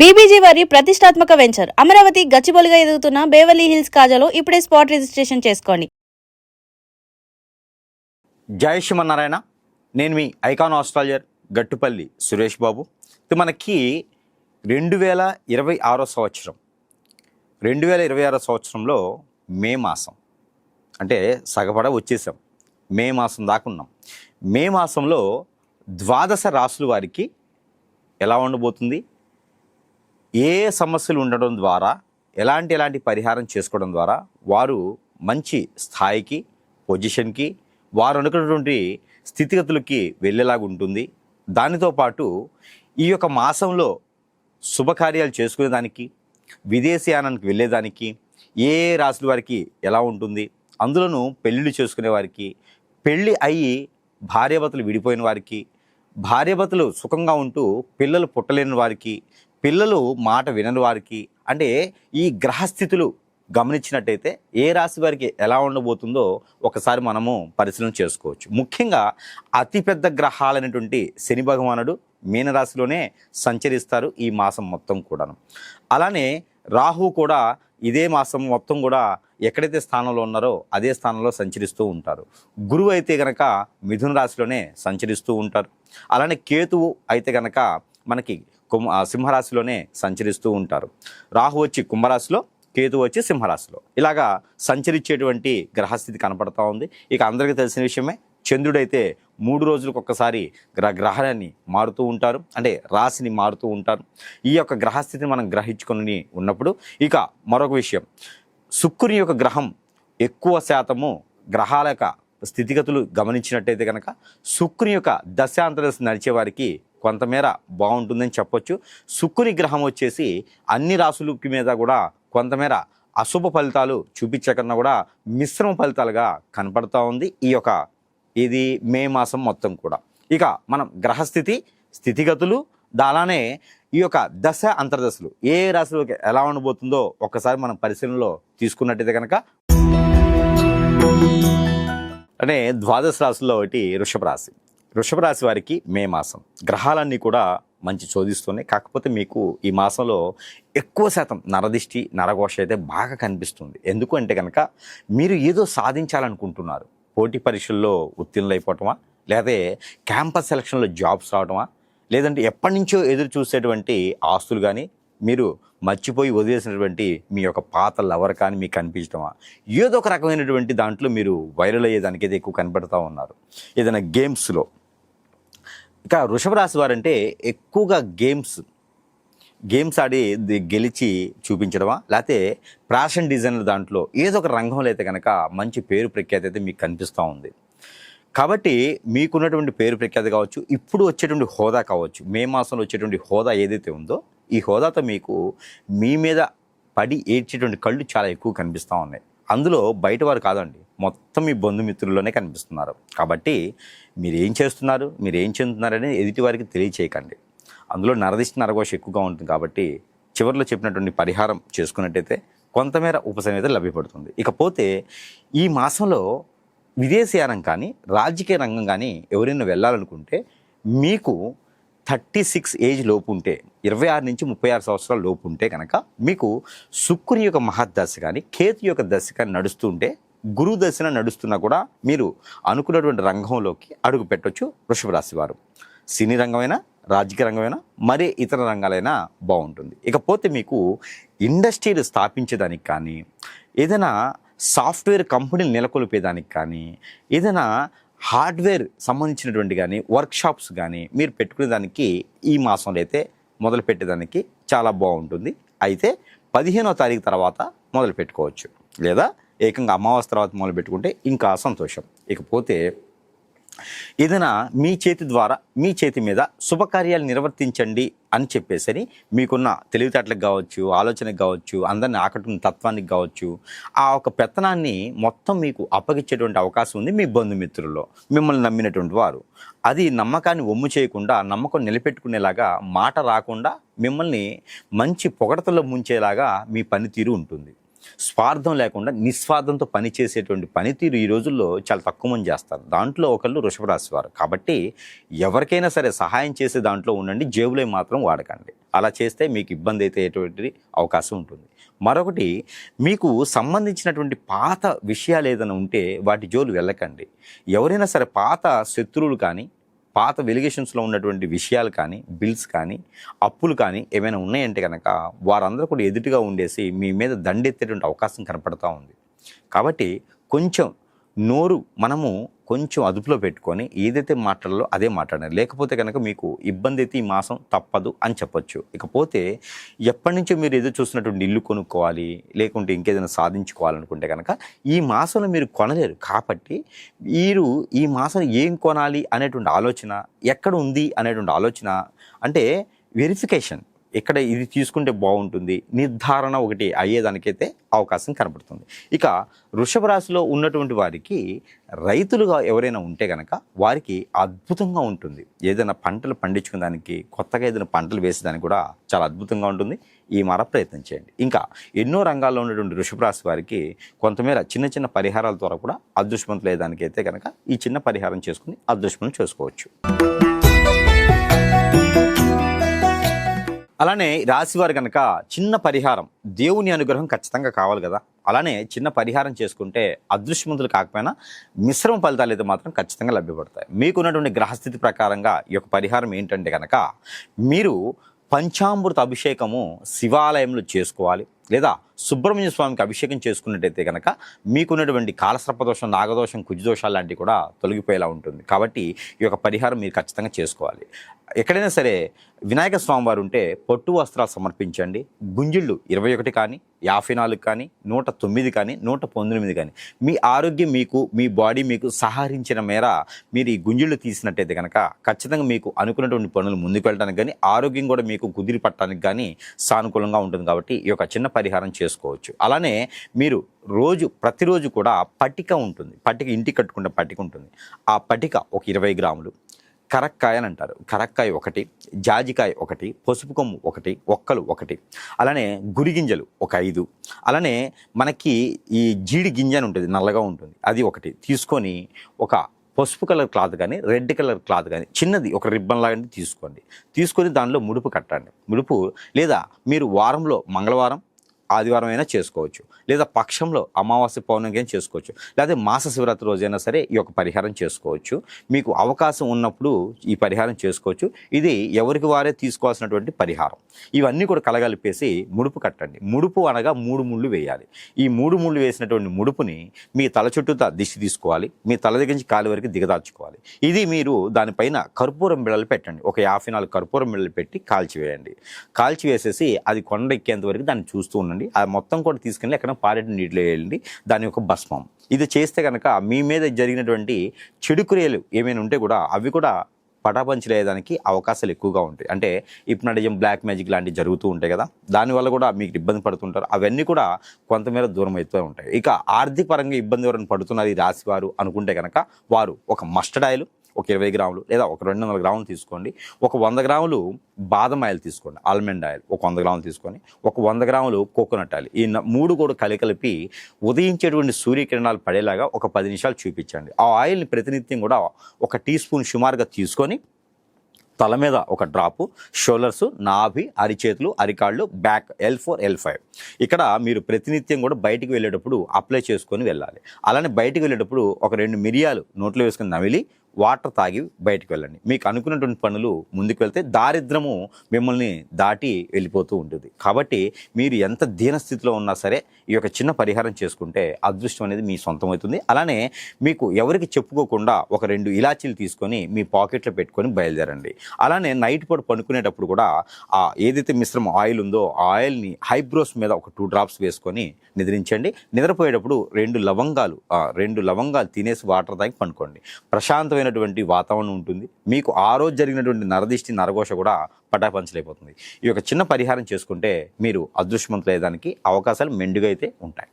BBG వారి ప్రతిష్టాత్మక venture Amaravati గచ్చిబౌలిగా ఎదుగుతున్న బేవర్లీ హిల్స్ కాజాలో ఇప్పుడే స్పాట్ రిజిస్ట్రేషన్ చేసుకోండి. జై శ్రీమన్నారాయణ. నేను మీ ఐకాన్ ఆస్ట్రాలజర్ గట్టుపల్లి సురేష్ బాబు. ఇది మనకి 2026 సంవత్సరం 2026 సంవత్సరంలో మే మాసం అంటే సగపడ వచ్చేసాం. మే మాసం దాకా ఉన్నాం. మే మాసంలో ద్వాదశ రాశుల వారికి ఎలా ఉండబోతుంది, ఏ సమస్యలు ఉండడం ద్వారా ఎలాంటి పరిహారం చేసుకోవడం ద్వారా వారు మంచి స్థాయికి, పొజిషన్కి, వారు అనుకున్నటువంటి స్థితిగతులకి వెళ్ళేలాగా ఉంటుంది. దానితో పాటు ఈ యొక్క మాసంలో శుభకార్యాలు చేసుకునేదానికి, విదేశీయానానికి వెళ్ళేదానికి ఏ రాశుల వారికి ఎలా ఉంటుంది, అందులోనూ పెళ్ళిళ్ళు చేసుకునే వారికి, పెళ్ళి అయ్యి భార్యాభర్తలు విడిపోయిన వారికి, భార్యాభర్తలు సుఖంగా ఉంటూ పిల్లలు పుట్టలేని వారికి, పిల్లలు మాట వినని వారికి, అంటే ఈ గ్రహస్థితులు గమనించినట్టయితే ఏ రాశి వారికి ఎలా ఉండబోతుందో ఒకసారి మనము పరిశీలన చేసుకోవచ్చు. ముఖ్యంగా అతిపెద్ద గ్రహాలైనటువంటి శని భగవానుడు మీనరాశిలోనే సంచరిస్తారు ఈ మాసం మొత్తం కూడాను. అలానే రాహు కూడా ఇదే మాసం మొత్తం కూడా ఎక్కడైతే స్థానంలో ఉన్నారో అదే స్థానంలో సంచరిస్తూ ఉంటారు. గురువు అయితే గనక మిథున రాశిలోనే సంచరిస్తూ ఉంటారు. అలానే కేతువు అయితే గనక మనకి సింహరాశిలోనే సంచరిస్తూ ఉంటారు. రాహు వచ్చి కుంభరాశిలో, కేతు వచ్చి సింహరాశిలో ఇలాగా సంచరించేటువంటి గ్రహస్థితి కనపడతా ఉంది. ఇక అందరికీ తెలిసిన విషయమే, చంద్రుడైతే 3 రోజులకు ఒక్కసారి గ్రహాన్ని మారుతూ ఉంటారు, అంటే రాశిని మారుతూ ఉంటారు. ఈ యొక్క గ్రహస్థితిని మనం గ్రహించుకొని ఉన్నప్పుడు ఇక మరొక విషయం, శుక్రుని యొక్క గ్రహం ఎక్కువ శాతము గ్రహాల యొక్క స్థితిగతులు గమనించినట్టయితే కనుక శుక్రుని యొక్క దశాంతరదశ నడిచే వారికి కొంతమేర బాగుంటుందని చెప్పొచ్చు. శుక్రుని గ్రహం వచ్చేసి అన్ని రాశులకి మీద కూడా కొంతమేర అశుభ ఫలితాలు చూపించకన్నా కూడా మిశ్రమ ఫలితాలుగా కనపడతా ఉంది ఇది మే మాసం మొత్తం కూడా. ఇక మనం గ్రహస్థితి, స్థితిగతులు, అలానే ఈ యొక్క దశ అంతర్దశలు ఏ రాశిలోకి ఎలా ఉండబోతుందో ఒక్కసారి మనం పరిశీలనలో తీసుకున్నట్టయితే కనుక అంటే ద్వాదశ రాశుల్లో ఒకటి వృషభ రాశి. వృషభ రాశి వారికి మే మాసం గ్రహాలన్నీ కూడా మంచి చోదిస్తున్నాయి. కాకపోతే మీకు ఈ మాసంలో ఎక్కువ శాతం నరదిష్టి, నరఘోష అయితే బాగా కనిపిస్తుంది. ఎందుకు అంటే కనుక మీరు ఏదో సాధించాలనుకుంటున్నారు. పోటీ పరీక్షల్లో ఉత్తీర్ణులు అయిపోవటమా, లేకపోతే క్యాంపస్ సెలక్షన్లో జాబ్స్ రావటమా, లేదంటే ఎప్పటి నుంచో ఎదురు చూసేటువంటి ఆస్తులు కానీ మీరు మర్చిపోయి వదిలేసినటువంటి మీ యొక్క పాత లవర్ కానీ మీకు కనిపించడమా, ఏదో ఒక రకమైనటువంటి దాంట్లో మీరు వైరల్ అయ్యేదానికి అయితే ఎక్కువ కనపడతా ఉన్నారు. ఏదైనా గేమ్స్లో. ఇక వృషభ రాశి వారంటే ఎక్కువగా గేమ్స్ ఆడి గెలిచి చూపించడమా, లేకపోతే ఫ్యాషన్ డిజైనర్ దాంట్లో ఏదో ఒక రంగంలో అయితే కనుక మంచి పేరు ప్రఖ్యాతి అయితే మీకు కనిపిస్తూ ఉంది. కాబట్టి మీకున్నటువంటి పేరు ప్రఖ్యాతి కావచ్చు, ఇప్పుడు వచ్చేటువంటి హోదా కావచ్చు, మే మాసంలో వచ్చేటువంటి హోదా ఏదైతే ఉందో ఈ హోదాతో మీకు మీ మీద పడి ఏడ్చేటువంటి కళ్ళు చాలా ఎక్కువ కనిపిస్తూ ఉన్నాయి. అందులో బయట వారు కాదండి, మొత్తం మీ బంధుమిత్రుల్లోనే కనిపిస్తున్నారు. కాబట్టి మీరు ఏం చేస్తున్నారు, మీరు ఏం చెందుతున్నారని ఎదుటి వారికి తెలియచేయకండి. అందులో నరదిష్టి, నరఘోష ఎక్కువగా ఉంటుంది. కాబట్టి చివరిలో చెప్పినటువంటి పరిహారం చేసుకున్నట్టయితే కొంతమేర ఉపశమనం లభ్యపడుతుంది. ఇకపోతే ఈ మాసంలో విదేశీయానం కానీ, రాజకీయ రంగం కానీ ఎవరైనా వెళ్ళాలనుకుంటే మీకు 36 ఏజ్ లోపు ఉంటే, 26 నుంచి 36 సంవత్సరాల లోపు ఉంటే కనుక మీకు శుక్రుని యొక్క మహద్దశ కానీ, కేతు యొక్క దశ కానీ నడుస్తుంటే, గురువు దశన నడుస్తున్నా కూడా మీరు అనుకున్నటువంటి రంగంలోకి అడుగు పెట్టవచ్చు వృషభ రాశి వారు. సినీ రంగమైనా, రాజకీయ రంగమైనా, మరే ఇతర రంగాలైనా బాగుంటుంది. ఇకపోతే మీకు ఇండస్ట్రీలు స్థాపించేదానికి కానీ, ఏదైనా సాఫ్ట్వేర్ కంపెనీలు నెలకొల్పేదానికి కానీ, ఏదైనా హార్డ్వేర్ సంబంధించినటువంటి కానీ వర్క్షాప్స్ కానీ మీరు పెట్టుకునేదానికి ఈ మాసంలో అయితే మొదలు పెట్టేదానికి చాలా బాగుంటుంది. అయితే 15వ తారీఖు తర్వాత మొదలు పెట్టుకోవచ్చు, లేదా ఏకంగా అమావాస్య తర్వాత మొదలు పెట్టుకుంటే ఇంకా సంతోషం. ఇకపోతే ఏదైనా మీ చేతి ద్వారా మీ చేతి మీద శుభకార్యాలు నిర్వర్తించండి అని చెప్పేసరి మీకున్న తెలివితేటలకు కావచ్చు, ఆలోచనకు కావచ్చు, అందరిని ఆకట్టుకున్న తత్వానికి కావచ్చు, ఆ ఒక పెత్తనాన్ని మొత్తం మీకు అప్పగించేటువంటి అవకాశం ఉంది మీ బంధుమిత్రుల్లో, మిమ్మల్ని నమ్మినటువంటి వారు. అది నమ్మకాన్ని ఒమ్ము చేయకుండా, నమ్మకం నిలబెట్టుకునేలాగా, మాట రాకుండా మిమ్మల్ని మంచి పొగడతలో ముంచేలాగా మీ పనితీరు ఉంటుంది. స్వార్థం లేకుండా నిస్వార్థంతో పని చేసేటువంటి పనితీరు ఈ రోజుల్లో చాలా తక్కువ మంది చేస్తారు. దాంట్లో ఒకళ్ళు వృషభ రాశి వారు. కాబట్టి ఎవరికైనా సరే సహాయం చేసే దాంట్లో ఉండండి, జేబులో మాత్రం వాడకండి. అలా చేస్తే మీకు ఇబ్బంది అయితే అవకాశం ఉంటుంది. మరొకటి, మీకు సంబంధించినటువంటి పాత విషయాలు ఏదైనా ఉంటే వాటి జోలు వెళ్ళకండి. ఎవరైనా సరే పాత శత్రువులు కానీ, పాత వెలిగేషన్స్లో ఉన్నటువంటి విషయాలు కానీ, బిల్స్ కానీ, అప్పులు కానీ ఏమైనా ఉన్నాయంటే కనుక వారందరూ కూడా ఎదుటిగా ఉండేసి మీ మీద దండెత్తేటువంటి అవకాశం కనపడతా ఉంది. కాబట్టి కొంచెం నోరు మనము కొంచెం అదుపులో పెట్టుకొని ఏదైతే మాట్లాడాలో అదే మాట్లాడాలి. లేకపోతే కనుక మీకు ఇబ్బంది అయితే ఈ మాసం తప్పదు అని చెప్పొచ్చు. ఇకపోతే ఎప్పటి నుంచో మీరు ఎదురు చూస్తున్నటువంటి ఇల్లు కొనుక్కోవాలి, లేకుంటే ఇంకేదైనా సాధించుకోవాలనుకుంటే కనుక ఈ మాసంలో మీరు కొనలేరు. కాబట్టి మీరు ఈ మాసం ఏం కొనాలి అనేటువంటి ఆలోచన, ఎక్కడ ఉంది అనేటువంటి ఆలోచన, అంటే వెరిఫికేషన్, ఇక్కడ ఇది తీసుకుంటే బాగుంటుంది, నిర్ధారణ ఒకటి అయ్యేదానికైతే అవకాశం కనబడుతుంది. ఇక వృషభ రాశిలో ఉన్నటువంటి వారికి రైతులుగా ఎవరైనా ఉంటే కనుక వారికి అద్భుతంగా ఉంటుంది. ఏదైనా పంటలు పండించుకునే దానికి, కొత్తగా ఏదైనా పంటలు వేసేదానికి కూడా చాలా అద్భుతంగా ఉంటుంది. ఈ మార ప్రయత్నం చేయండి. ఇంకా ఎన్నో రంగాల్లో ఉన్నటువంటి వృషభ రాశి వారికి కొంతమేర చిన్న చిన్న పరిహారాల ద్వారా కూడా అదృష్టవంతులు అయ్యేదానికైతే కనుక ఈ చిన్న పరిహారం చేసుకుని అదృష్టం చేసుకోవచ్చు. అలానే రాశివారు కనుక చిన్న పరిహారం, దేవుని అనుగ్రహం ఖచ్చితంగా కావాలి కదా, అలానే చిన్న పరిహారం చేసుకుంటే అదృష్టవంతులు కాకపోయినా మిశ్రమ ఫలితాలు అయితే మాత్రం ఖచ్చితంగా లభ్యపడతాయి. మీకున్నటువంటి గ్రహస్థితి ప్రకారంగా ఈ యొక్క పరిహారం ఏంటంటే కనుక మీరు పంచామృత అభిషేకము శివాలయంలో చేసుకోవాలి, లేదా సుబ్రహ్మణ్య స్వామికి అభిషేకం చేసుకున్నట్టయితే కనుక మీకున్నటువంటి కాలసర్పదోషం, నాగదోషం, కుజదోషాలు లాంటివి కూడా తొలగిపోయేలా ఉంటుంది. కాబట్టి ఈ యొక్క పరిహారం మీరు ఖచ్చితంగా చేసుకోవాలి. ఎక్కడైనా సరే వినాయక స్వామి వారు ఉంటే పొట్టు వస్త్రాలు సమర్పించండి. గుంజిళ్ళు 21 కానీ, 54 కానీ, 109 కానీ, 119 కానీ, మీ ఆరోగ్యం మీకు, మీ బాడీ మీకు సహకరించిన మేర మీరు ఈ గుంజిళ్ళు తీసినట్టయితే కనుక ఖచ్చితంగా మీకు అనుకున్నటువంటి పనులు ముందుకు వెళ్ళడానికి కానీ, ఆరోగ్యం కూడా మీకు కుదిరి పట్టడానికి కానీ సానుకూలంగా ఉంటుంది. కాబట్టి ఈ యొక్క చిన్న పరిహారం చేసుకోవచ్చు. అలానే మీరు ప్రతిరోజు కూడా పట్టిక ఉంటుంది. పట్టిక ఇంటికి కట్టుకున్న పట్టిక ఉంటుంది. ఆ పట్టిక ఒక 20 గ్రాములు, కరక్కాయ అని అంటారు, కరక్కాయ 1, జాజికాయ 1, పసుపు కొమ్ము 1, ఒక్కలు 1, అలానే గురిగింజలు ఒక 5, అలానే మనకి ఈ జీడి గింజ అని ఉంటుంది, నల్లగా ఉంటుంది, అది 1 తీసుకొని ఒక పసుపు కలర్ క్లాత్ కానీ, రెడ్ కలర్ క్లాత్ కానీ చిన్నది ఒక రిబ్బన్ లాంటి తీసుకొని దానిలో ముడుపు కట్టండి. ముడుపు లేదా మీరు వారంలో మంగళవారం, ఆదివారం అయినా చేసుకోవచ్చు, లేదా పక్షంలో అమావాస్య పౌర్ణమికి అయినా చేసుకోవచ్చు, లేదా మాస శివరాత్రి రోజైనా సరే ఈ యొక్క పరిహారం చేసుకోవచ్చు. మీకు అవకాశం ఉన్నప్పుడు ఈ పరిహారం చేసుకోవచ్చు. ఇది ఎవరికి వారే తీసుకోవాల్సినటువంటి పరిహారం. ఇవన్నీ కూడా కలగలిపేసి ముడుపు కట్టండి. ముడుపు అనగా 3 ముళ్ళు వేయాలి. ఈ 3 ముళ్ళు వేసినటువంటి ముడుపుని మీ తల చుట్టూతా దిష్టి తీసుకోవాలి, మీ తల దగ్గర నుంచి కాలి వరకు దిగదార్చుకోవాలి. ఇది మీరు దానిపైన కర్పూరం బిళ్ళలు పెట్టండి. ఒక 54 కర్పూరం బిళ్ళలు పెట్టి కాల్చివేయండి. కాల్చివేసేసి అది కొండ ఎక్కేంత వరకు దాన్ని చూస్తూ ఉండండి. అది మొత్తం కూడా తీసుకెళ్ళి ఎక్కడ పారేటి నీటిలో వేయండి. దాని యొక్క భస్మం. ఇది చేస్తే కనుక మీ మీద జరిగినటువంటి చెడు క్రియలు ఏమైనా ఉంటే కూడా అవి కూడా పటాపంచలేయడానికి అవకాశాలు ఎక్కువగా ఉంటాయి. అంటే హిప్నాటిజం, బ్లాక్ మ్యాజిక్ లాంటివి జరుగుతూ ఉంటాయి కదా, దానివల్ల కూడా మీకు ఇబ్బంది పడుతుంటారు. అవన్నీ కూడా కొంతమేర దూరం అవుతూ ఉంటాయి. ఇక ఆర్థిక పరంగా ఇబ్బంది ఎవరైనా పడుతున్నారు ఈ రాశి వారు అనుకుంటే కనుక వారు ఒక మస్టర్డ్ ఆయిల్ ఒక 20 గ్రాములు లేదా ఒక 200 గ్రాములు తీసుకోండి. ఒక 100 గ్రాములు బాదం ఆయిల్ తీసుకోండి, ఆల్మండ్ ఆయిల్ ఒక 100 గ్రాములు తీసుకొని, ఒక 100 గ్రాములు కోకోనట్ ఆయిల్, ఈ 3 కూడా కలిపి ఉదయించేటువంటి సూర్యకిరణాలు పడేలాగా ఒక 10 నిమిషాలు చూపించండి. ఆ ఆయిల్ని ప్రతినిత్యం కూడా ఒక టీ స్పూన్ సుమారుగా తీసుకొని తల మీద ఒక డ్రాపు, షోల్డర్స్, నాభి, అరిచేతులు, అరికాళ్ళు, బ్యాక్ L4 L5 ఇక్కడ మీరు ప్రతినిత్యం కూడా బయటికి వెళ్ళేటప్పుడు అప్లై చేసుకొని వెళ్ళాలి. అలానే బయటికి వెళ్ళేటప్పుడు ఒక 2 మిరియాలు నోట్లో వేసుకొని నమిలి వాటర్ తాగి బయటకు వెళ్ళండి. మీకు అనుకున్నటువంటి పనులు ముందుకు వెళ్తే దారిద్రము మిమ్మల్ని దాటి వెళ్ళిపోతూ ఉంటుంది. కాబట్టి మీరు ఎంత దీనస్థితిలో ఉన్నా సరే ఈ యొక్క చిన్న పరిహారం చేసుకుంటే అదృష్టం అనేది మీ సొంతం అవుతుంది. అలానే మీకు ఎవరికి చెప్పుకోకుండా ఒక 2 ఇలాచీలు తీసుకొని మీ పాకెట్లో పెట్టుకొని బయలుదేరండి. అలానే నైట్ పూట పడుకునేటప్పుడు కూడా ఏదైతే మిశ్రమ ఆయిల్ ఉందో ఆ ఆయిల్ని హైబ్రోస్ మీద ఒక 2 డ్రాప్స్ వేసుకొని నిద్రించండి. నిద్రపోయేటప్పుడు 2 లవంగాలు తినేసి వాటర్ తాగి పండుకోండి. ప్రశాంతమైనటువంటి వాతావరణం ఉంటుంది. మీకు ఆ రోజు జరిగినటువంటి నరదిష్టి, నరఘోష కూడా పటాపంచలైపోతుంది. ఈ యొక్క చిన్న పరిహారం చేసుకుంటే మీరు అదృష్టవంతులయ్యేదానికి అవకాశాలు మెండుగా అయితే ఉంటాయి.